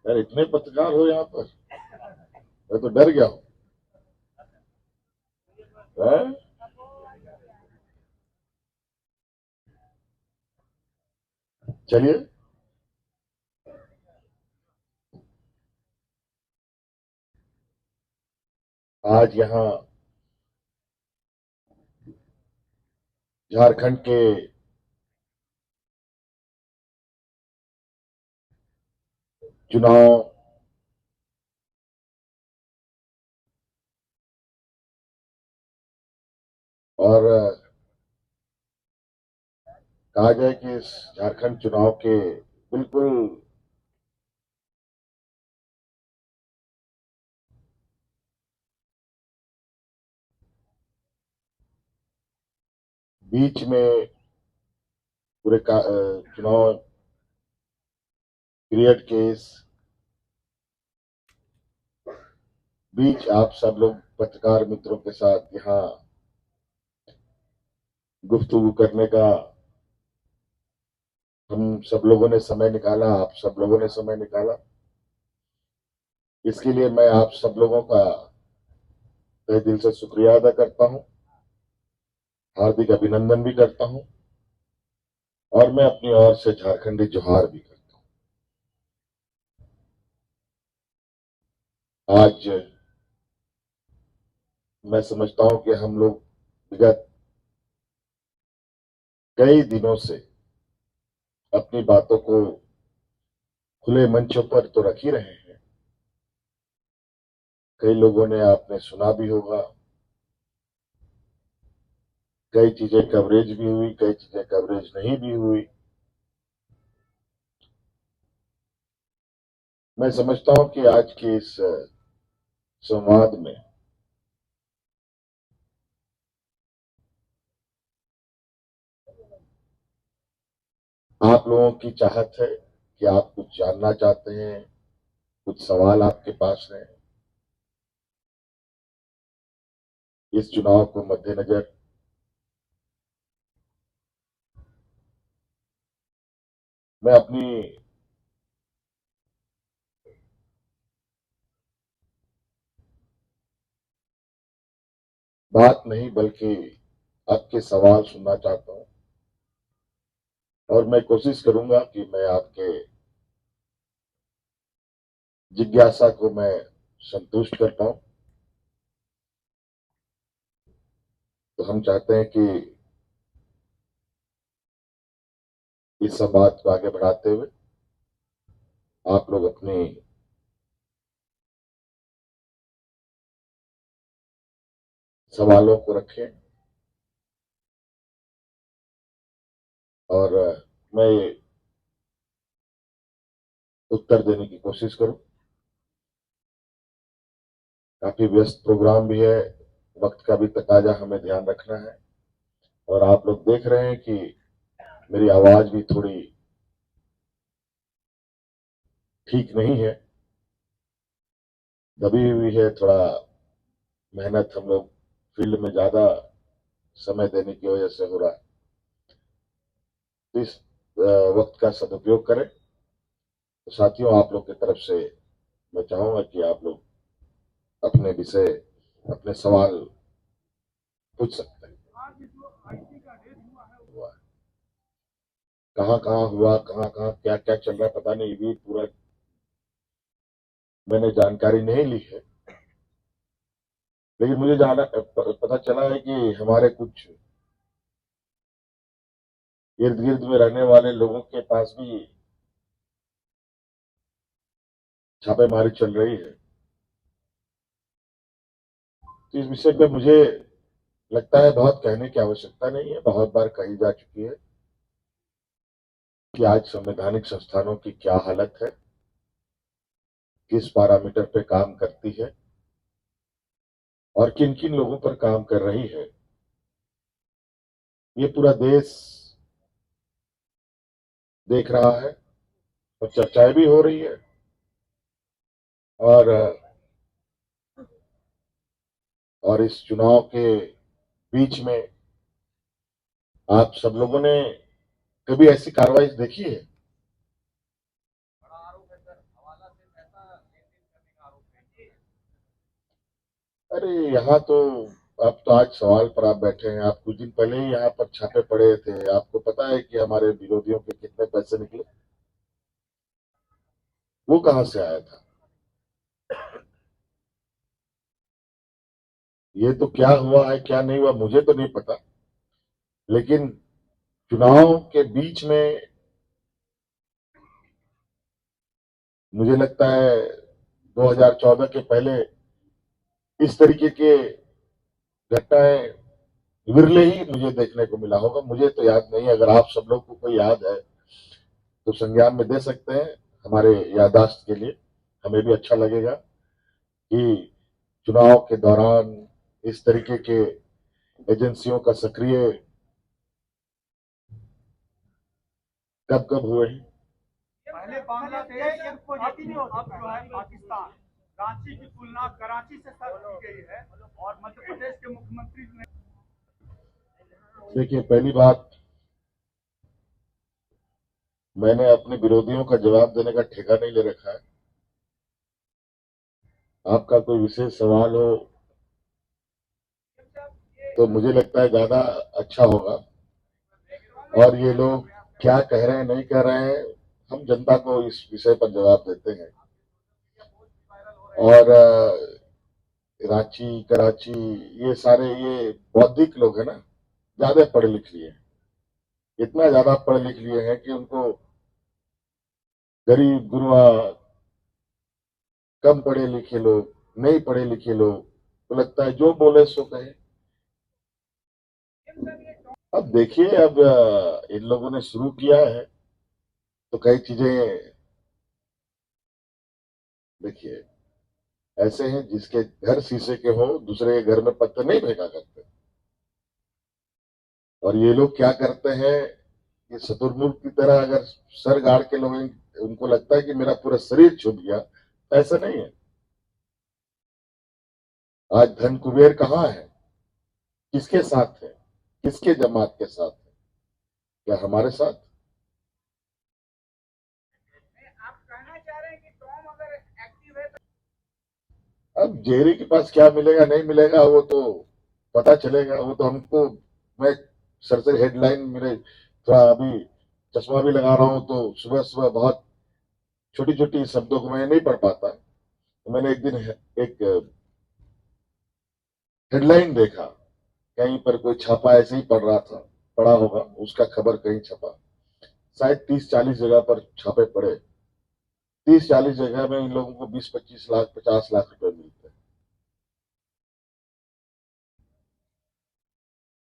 यार इतने पत्रकार हो यहाँ पर, मैं तो डर गया हूँ। हैं? चलिए, आज यहाँ झारखंड के चुनाव और कहा जाए कि इस झारखंड चुनाव के बिल्कुल बीच में पूरे चुनाव पीरियड के इस बीच आप सब लोग पत्रकार मित्रों के साथ यहाँ गुफ्तगू करने का हम सब लोगों ने समय निकाला, आप सब लोगों ने समय निकाला। इसके लिए मैं आप सब लोगों का तहे दिल से शुक्रिया अदा करता हूँ, हार्दिक अभिनंदन भी करता हूँ और मैं अपनी ओर से झारखंडी जोहार भी करता हूँ। आज मैं समझता हूँ कि हम लोग विगत कई दिनों से अपनी बातों को खुले मंचों पर तो रख ही रहे हैं। कई लोगों ने आपने सुना भी होगा, कई चीजें कवरेज भी हुई, कई चीजें कवरेज नहीं भी हुई। मैं समझता हूं कि आज के इस संवाद में आप लोगों की चाहत है कि आप कुछ जानना चाहते हैं, कुछ सवाल आपके पास हैं। इस चुनाव को मद्देनजर मैं अपनी बात नहीं बल्कि आपके सवाल सुनना चाहता हूं और मैं कोशिश करूंगा कि मैं आपके जिज्ञासा को मैं संतुष्ट कर पाऊं। तो हम चाहते हैं कि इस संवाद को आगे बढ़ाते हुए आप लोग अपने सवालों को रखें और मैं उत्तर देने की कोशिश करूं। काफी व्यस्त प्रोग्राम भी है, वक्त का भी तकाजा हमें ध्यान रखना है और आप लोग देख रहे हैं कि मेरी आवाज भी थोड़ी ठीक नहीं है, दबी हुई है। थोड़ा मेहनत हम लोग फील्ड में ज्यादा समय देने की वजह से हो रहा है। तो इस वक्त का सदुपयोग करें। तो साथियों, आप लोग की तरफ से मैं चाहूंगा कि आप लोग अपने विषय, अपने सवाल पूछ सकते हैं। कहाँ कहाँ हुआ, कहाँ कहाँ क्या क्या चल रहा है पता नहीं, भी पूरा मैंने जानकारी नहीं ली है। लेकिन मुझे जाना पता चला है कि हमारे कुछ इर्द गिर्द में रहने वाले लोगों के पास भी छापेमारी चल रही है। तो इस विषय पे मुझे लगता है बहुत कहने की आवश्यकता नहीं है, बहुत बार कही जा चुकी है कि आज संवैधानिक संस्थानों की क्या हालत है, किस पैरामीटर पे काम करती है और किन किन लोगों पर काम कर रही है। ये पूरा देश देख रहा है और चर्चाएं भी हो रही है। और इस चुनाव के बीच में आप सब लोगों ने कभी ऐसी कार्रवाई देखी है? अरे यहाँ तो आप तो आज सवाल पर आप बैठे हैं। आप कुछ दिन पहले ही यहाँ पर छापे पड़े थे। आपको पता है कि हमारे विरोधियों के कितने पैसे निकले? वो कहाँ से आया था? ये तो क्या हुआ है क्या नहीं हुआ मुझे तो नहीं पता, लेकिन चुनाव के बीच में मुझे लगता है 2014 के पहले इस तरीके के घटनाएं विरले ही मुझे देखने को मिला होगा। मुझे तो याद नहीं। अगर आप सब लोग को कोई याद है तो संज्ञान में दे सकते हैं। हमारे याददाश्त के लिए हमें भी अच्छा लगेगा कि चुनाव के दौरान इस तरीके के एजेंसियों का सक्रिय कब कब हुए हैं। पहले बांग्लादेश अब जो है पाकिस्तान, रांची की तुलना कराची से सर की गई है और मध्य प्रदेश के मुख्यमंत्री ने। देखिए, पहली बात, मैंने अपने विरोधियों का जवाब देने का ठेका नहीं ले रखा है। आपका कोई विशेष सवाल हो तो मुझे लगता है ज्यादा अच्छा होगा। और ये लोग क्या कह रहे हैं नहीं कह रहे हैं, हम जनता को इस विषय पर जवाब देते हैं। और रांची कराची ये सारे ये बौद्धिक लोग हैं ना, ज्यादा पढ़े लिख लिए हैं। इतना ज्यादा पढ़े लिख लिए हैं कि उनको गरीब गुरुआ, कम पढ़े लिखे लोग, नहीं पढ़े लिखे लोग तो लगता है जो बोले सो कहे। अब देखिए, अब इन लोगों ने शुरू किया है तो कई चीजें देखिए ऐसे हैं जिसके घर शीशे के हो दूसरे के घर में पत्थर नहीं फेंका करते। और ये लोग क्या करते हैं, ये शतुरमुर्ग की तरह अगर सर गाड़ के लोग, उनको लगता है कि मेरा पूरा शरीर छुप गया। ऐसा नहीं है। आज धन कुबेर कहाँ है? किसके साथ है? किसके जमात के साथ है? क्या हमारे साथ? आप कहना चाह रहे हैं कि टॉम अगर एक्टिव है अब जेरी के पास क्या मिलेगा नहीं मिलेगा वो तो पता चलेगा। वो तो हमको, मैं सर से हेडलाइन मेरे थोड़ा अभी चश्मा भी लगा रहा हूं तो सुबह सुबह बहुत छोटी छोटी शब्दों को मैं नहीं पढ़ पाता। तो मैंने एक दिन एक हेडलाइन देखा, कहीं पर कोई छापा ऐसे ही पढ़ रहा था, पढ़ा होगा उसका खबर कहीं छपा, शायद 30-40 जगह पर छापे पड़े। 30-40 जगह में इन लोगों को 20-25 लाख 50 लाख रुपए मिलते हैं।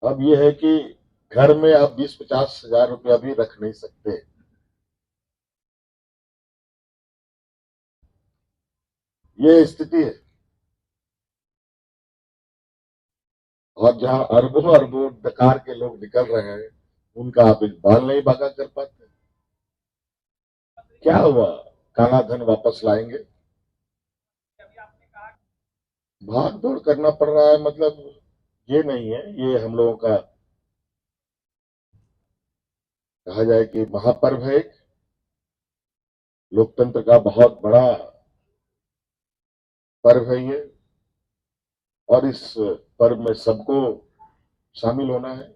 अब यह है कि घर में आप 20-50 हजार रुपया भी रख नहीं सकते। ये स्थिति है। और जहां अरबों अरबों डकार के लोग निकल रहे हैं, उनका आप एक बाल नहीं बाका कर पाते। क्या हुआ? काला धन वापस लाएंगे? भाग दौड़ करना पड़ रहा है मतलब ये नहीं है। ये हम लोगों का कहा जाए कि महापर्व है एक, लोकतंत्र का बहुत बड़ा पर्व है ये। और इस पर्व में सबको शामिल होना है।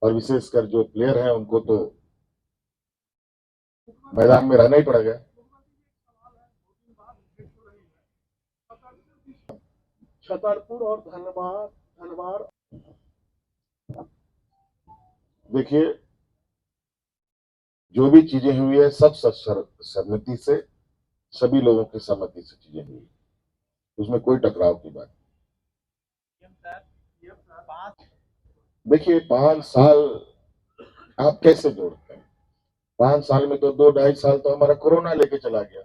और विशेषकर जो प्लेयर हैं उनको तो मैदान में रहना ही पड़ेगा। छतरपुर और धनबाद धनबाद देखिए, जो भी चीजें हुई है सब सहमति से, सभी लोगों की सहमति से चीजें हुई, उसमें कोई टकराव की बात। देखिए, 5 साल आप कैसे जोड़ते हैं? 5 साल में तो 2-2.5 साल तो हमारा कोरोना लेके चला गया।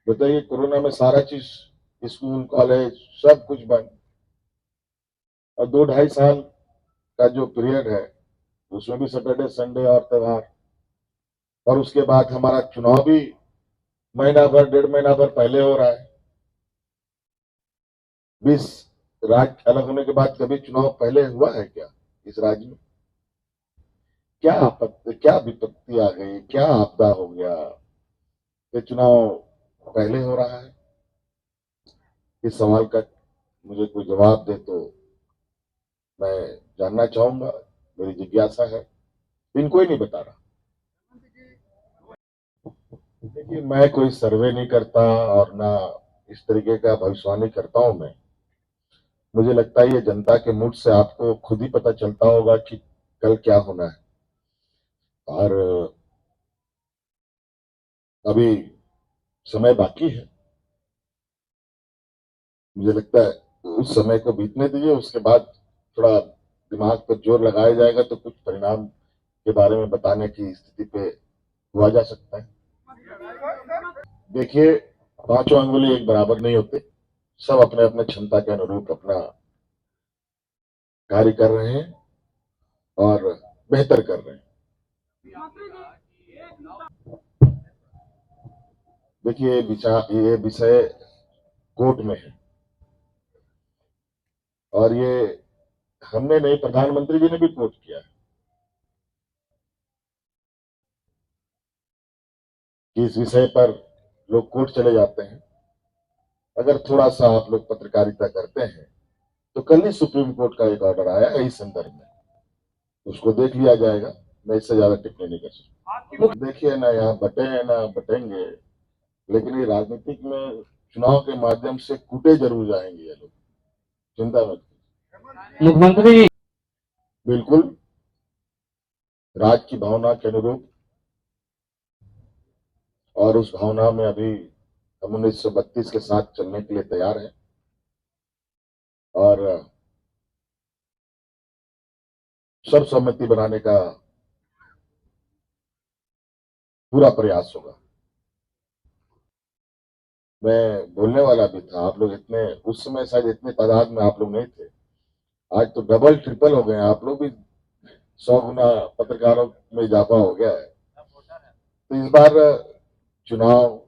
बताइए, कोरोना में सारा चीज, स्कूल कॉलेज सब कुछ बंद। और 2-2.5 साल का जो पीरियड है उसमें भी सैटरडे संडे और त्योहार। और उसके बाद हमारा चुनाव भी महीना भर 1.5 महीना भर पहले हो रहा है। 20 राज्य अलग होने के बाद कभी चुनाव पहले हुआ है क्या इस राज्य में? क्या आपत्ति, क्या विपत्ति आ गई, क्या आपदा हो गया कि चुनाव पहले हो रहा है? इस सवाल का मुझे कोई जवाब दे तो मैं जानना चाहूंगा, मेरी जिज्ञासा है। इनको ही नहीं बता रहा। देखिए, मैं कोई सर्वे नहीं करता और ना इस तरीके का भविष्यवाणी करता हूं मैं। मुझे लगता है ये जनता के मूड से आपको खुद ही पता चलता होगा कि कल क्या होना है। और अभी समय बाकी है। मुझे लगता है उस समय को बीतने दीजिए, उसके बाद थोड़ा दिमाग पर जोर लगाया जाएगा तो कुछ परिणाम के बारे में बताने की स्थिति पे हुआ जा सकता है। देखिए, पांचों अंगुली एक बराबर नहीं होते। सब अपने अपने क्षमता के अनुरूप अपना कार्य कर रहे हैं और बेहतर कर रहे हैं। देखिए, ये विषय कोर्ट में है और ये हमने नहीं, प्रधानमंत्री जी ने भी कोर्ट किया है कि इस विषय पर लोग कोर्ट चले जाते हैं। अगर थोड़ा सा आप लोग पत्रकारिता करते हैं तो कल ही सुप्रीम कोर्ट का एक ऑर्डर आया है इस संदर्भ में, उसको देख लिया जाएगा। मैं इससे ज्यादा टिप्पणी नहीं कर सकता। देखिए, ना यहाँ बटे हैं ना बटेंगे, लेकिन ये राजनीतिक में चुनाव के माध्यम से कूटे जरूर जाएंगे ये लोग, चिंता मत कीजिए। मुख्यमंत्री जी, बिल्कुल राज की भावना के अनुरूप, और उस भावना में अभी हम 1932 के साथ चलने के लिए तैयार हैं और सर्वसम्मति बनाने का पूरा प्रयास होगा। मैं बोलने वाला भी था, आप लोग इतने उस समय शायद इतने तादाद में आप लोग नहीं थे। आज तो डबल ट्रिपल हो गए, आप लोग भी 100 गुना पत्रकारों में इजाफा हो गया है। तो इस बार चुनाव,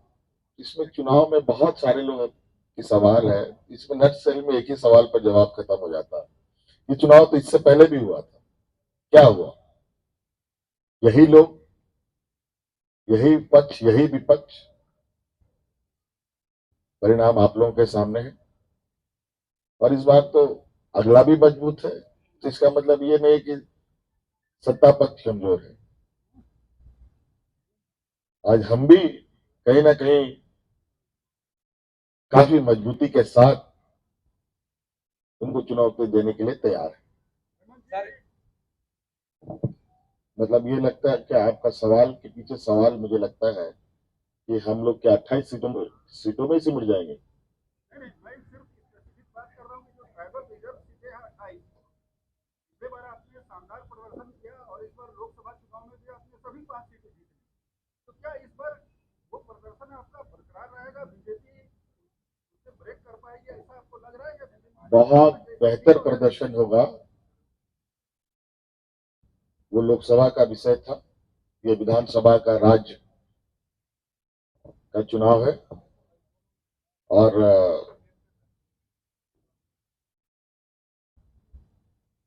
इसमें चुनाव में बहुत सारे लोग की सवाल है। इसमें नट सेल में एक ही सवाल पर जवाब खत्म हो जाता है। ये चुनाव तो इससे पहले भी हुआ था, क्या हुआ? यही लोग, यही पक्ष, यही विपक्ष, परिणाम आप लोगों के सामने है। और इस बार तो अगला भी मजबूत है, तो इसका मतलब ये नहीं कि सत्ता पक्ष कमजोर है। आज हम भी कहीं ना कहीं काफी मजबूती के साथ उनको चुनौती देने के लिए तैयार है। मतलब ये लगता है कि आपका सवाल के पीछे सवाल मुझे लगता है कि हम लोग क्या 28 सीटों में ही सिमट जाएंगे। नहीं, मैं सिर्फ स्पेसिफिक बात कर रहा हूँ कि जो ट्राइबल रिजर्व सीटें हैं 28, पिछले बार आपने शानदार प्रदर्शन किया और इस बार लोकसभा चुनाव में भी आपने सभी 5 सीटें जीती। तो क्या इस बार वो प्रदर्शन आपका बरकरार रहेगा? बीजेपी उसे ब्रेक कर पाएगी, ऐसा आपको लग रहा है? या बहुत बेहतर प्रदर्शन होगा। वो लोकसभा का विषय था, ये विधानसभा का राज्य का चुनाव है और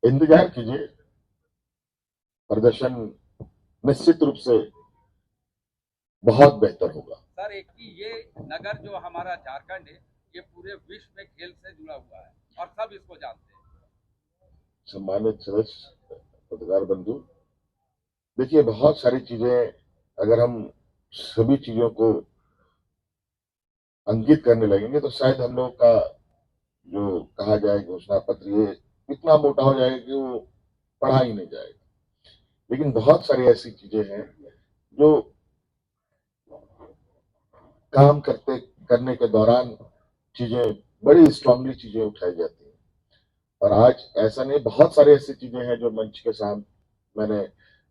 इंतजार कीजिए, प्रदर्शन निश्चित रूप से बहुत बेहतर होगा। सर एक ही ये नगर जो हमारा झारखंड है, ये पूरे विश्व में खेल से जुड़ा हुआ है और सब इसको जानते हैं। सम्मानित सदस्य, पत्रकार बंधु, देखिए बहुत सारी चीजें, अगर हम सभी चीजों को अंकित करने लगेंगे तो शायद हम लोग का जो कहा जाए घोषणा पत्र ये इतना मोटा हो जाएगा कि वो पढ़ा ही नहीं जाएगा। लेकिन बहुत सारी ऐसी चीजें हैं जो काम करने के दौरान चीजें बड़ी स्ट्रांगली चीजें उठाई जाती हैं। और आज ऐसा नहीं, बहुत सारी ऐसी चीजें हैं जो मंच के सामने मैंने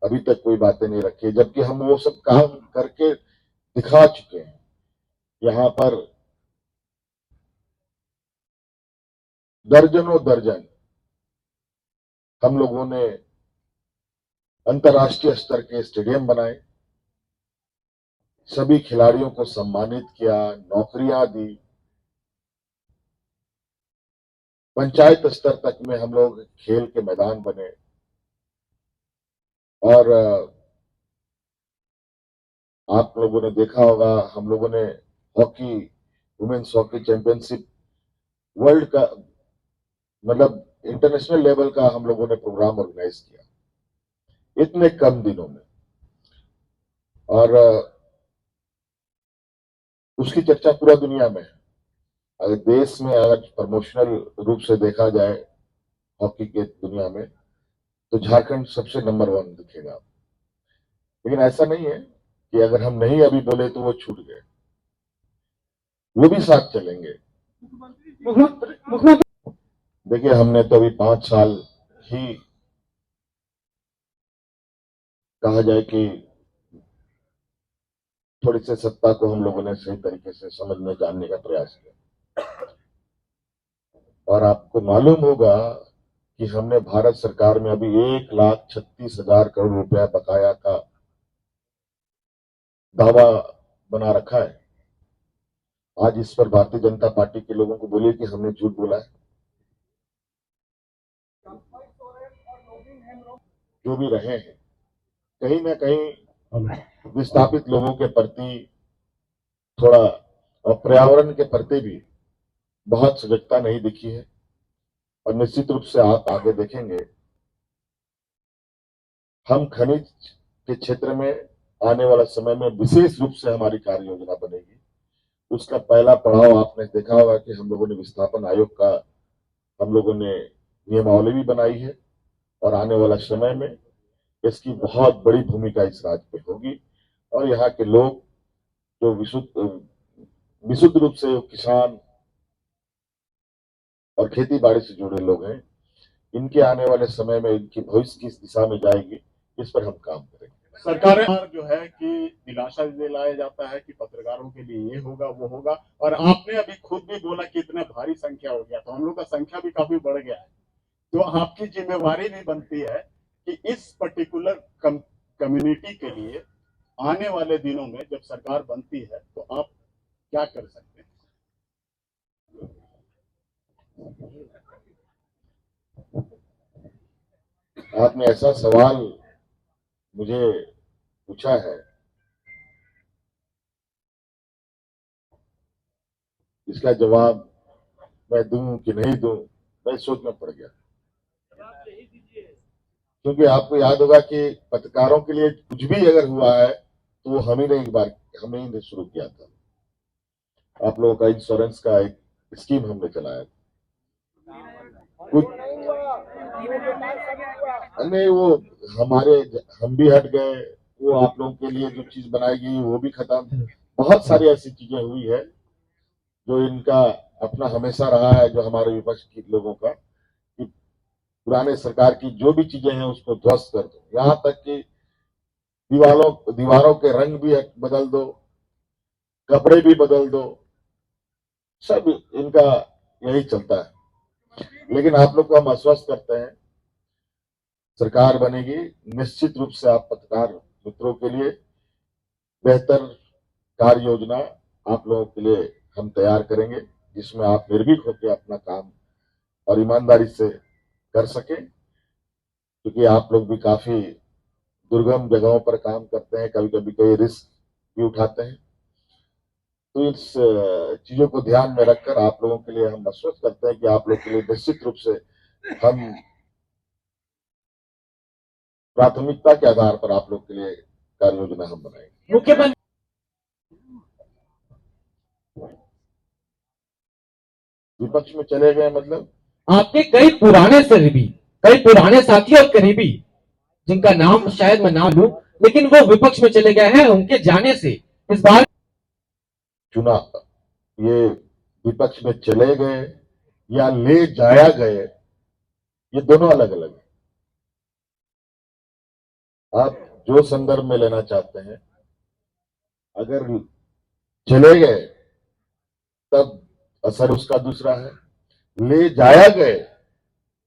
अभी तक कोई बातें नहीं रखी, जबकि हम वो सब काम करके दिखा चुके हैं। यहाँ पर दर्जनों दर्जन हम लोगों ने अंतर्राष्ट्रीय स्तर के स्टेडियम बनाए, सभी खिलाड़ियों को सम्मानित किया, नौकरियां दी, पंचायत स्तर तक में हम लोग खेल के मैदान बने और आप लोगों ने देखा होगा हम लोगों ने hockey, women's hockey championship world का मतलब इंटरनेशनल लेवल का हम लोगों ने प्रोग्राम ऑर्गेनाइज किया इतने कम दिनों में। और उसकी चर्चा पूरा दुनिया में है। अगर देश में अगर प्रमोशनल रूप से देखा जाए हॉकी के दुनिया में, तो झारखंड सबसे नंबर 1 दिखेगा। लेकिन ऐसा नहीं है कि अगर हम नहीं अभी बोले तो वो छूट गए, वो भी साथ चलेंगे। देखिए, हमने तो अभी 5 साल ही कहा जाए कि थोड़ी सी सत्ता को हम लोगों ने सही तरीके से समझने जानने का प्रयास किया। और आपको मालूम होगा कि हमने भारत सरकार में अभी 1,36,000 करोड़ रुपया बकाया का दावा बना रखा है। आज इस पर भारतीय जनता पार्टी के लोगों को बोलिए कि हमने झूठ बोला है। जो भी रहे हैं, कहीं ना कहीं विस्थापित लोगों के प्रति थोड़ा और पर्यावरण के प्रति भी बहुत सजगता नहीं दिखी है। और निश्चित रूप से आप आगे देखेंगे, हम खनिज के क्षेत्र में आने वाला समय में विशेष रूप से हमारी कार्य योजना बनेगी। उसका पहला पड़ाव आपने देखा होगा कि हम लोगों ने विस्थापन आयोग का हम लोगों ने नियमावली भी बनाई है। और आने वाला समय में इसकी बहुत बड़ी भूमिका इस राज्य में होगी। और यहाँ के लोग जो विशुद्ध रूप से किसान और खेती बाड़ी से जुड़े लोग हैं, इनके आने वाले समय में इनकी भविष्य किस दिशा में जाएगी, इस पर हम काम करेंगे। सरकारें जो है कि दिलासा दिलाया जाता है कि पत्रकारों के लिए ये होगा वो होगा, और आपने अभी खुद भी बोला कि इतना भारी संख्या हो गया, तो हम लोग का संख्या भी काफी बढ़ गया है। तो आपकी जिम्मेवारी भी बनती है कि इस पर्टिकुलर कम्युनिटी के लिए आने वाले दिनों में जब सरकार बनती है तो आप क्या कर सकते हैं? आपने ऐसा सवाल मुझे पूछा है, इसका जवाब मैं दूं कि नहीं दूं, मैं सोच में पड़ गया। क्योंकि आपको याद होगा कि पत्रकारों के लिए कुछ भी अगर हुआ है तो वो हम ही ने शुरू किया था। आप लोगों का इंश्योरेंस का एक स्कीम हमने चलाया था। कुछ नहीं, वो हमारे हम भी हट गए, वो आप लोगों के लिए जो चीज बनाई गई वो भी खत्म। बहुत सारी ऐसी चीजें हुई है जो इनका अपना हमेशा रहा है, जो हमारे विपक्ष के लोगों का, कि पुराने सरकार की जो भी चीजें हैं उसको ध्वस्त कर दो। यहाँ तक कि दीवारों के रंग भी बदल दो, कपड़े भी बदल दो, सब इनका यही चलता है। लेकिन आप लोग को हम आश्वस्त करते हैं, सरकार बनेगी, निश्चित रूप से आप पत्रकार मित्रों के लिए बेहतर कार्य योजना आप लोगों के लिए हम तैयार करेंगे, जिसमें आप निर्भीक होकर अपना काम और ईमानदारी से कर सके। क्योंकि आप लोग भी काफी दुर्गम जगहों पर काम करते हैं, कभी कभी कई रिस्क भी उठाते हैं। तो इस चीजों को ध्यान में रखकर आप लोगों के लिए हम आश्वस्त करते हैं कि आप लोग के लिए निश्चित रूप से हम प्राथमिकता के आधार पर आप लोग के लिए कार्य योजना हम बनाएंगे। मुख्यमंत्री विपक्ष में चले गए मतलब आपके कई पुराने सहयोगी, कई पुराने साथी और करीबी, जिनका नाम शायद मैं ना लूं, लेकिन वो विपक्ष में चले गए हैं। उनके जाने से इस बार चुना, ये विपक्ष में चले गए या ले जाया गए, ये दोनों अलग अलग है। आप जो संदर्भ में लेना चाहते हैं, अगर चले गए तब असर उसका दूसरा है, ले जाया गए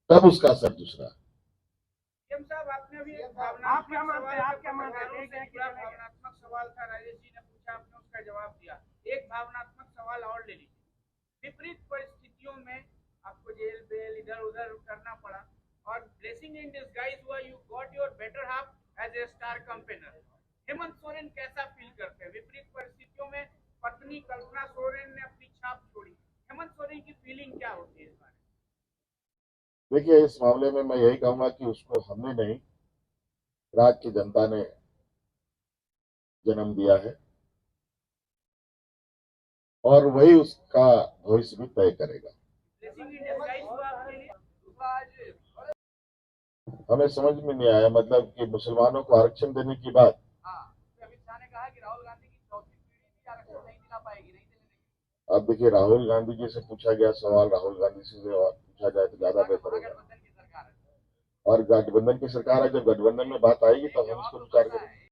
तब उसका असर दूसरा है। साहब, आपने भी एक भावनात्मक सवाल था, राजेश जी ने पूछा, आपने उसका जवाब दिया। एक भावनात्मक सवाल और ले लीजिए। विपरीत परिस्थितियों में आपको जेल बेल इधर उधर करना पड़ा और ब्लेसिंग इन डिस्गाइज हुआ, you got your better half as a star campaigner. Hemant Soren कैसा फील करते हैं? विपरीत परिस्थितियों में पत्नी कल्पना सोरेन ने अपनी छाप छोड़ी, हेमंत सोरेन की फीलिंग क्या हो? देखिए, इस मामले में मैं यही कहूंगा कि उसको हमने नहीं, राज्य की जनता ने जन्म दिया है और वही उसका भविष्य भी तय करेगा। ब्लेसिंग इन डिस्गाइज हुआ आपके लिए। दूसरा आज हमें समझ में नहीं आया, मतलब कि मुसलमानों को आरक्षण देने की बात। अमित शाह ने कहा कि राहुल गांधी की चौथी पीढ़ी भी आरक्षण नहीं दिला पाएगी, नहीं दिलने देगी। अब देखिए, राहुल गांधी जी से पूछा गया सवाल, राहुल गांधी से पूछा जाए तो ज्यादा बेहतर होगा। गठबंधन की सरकार है। और गठबंधन की सरकार है, जब गठबंधन में बात आएगी तब हम इसको विचार करेंगे।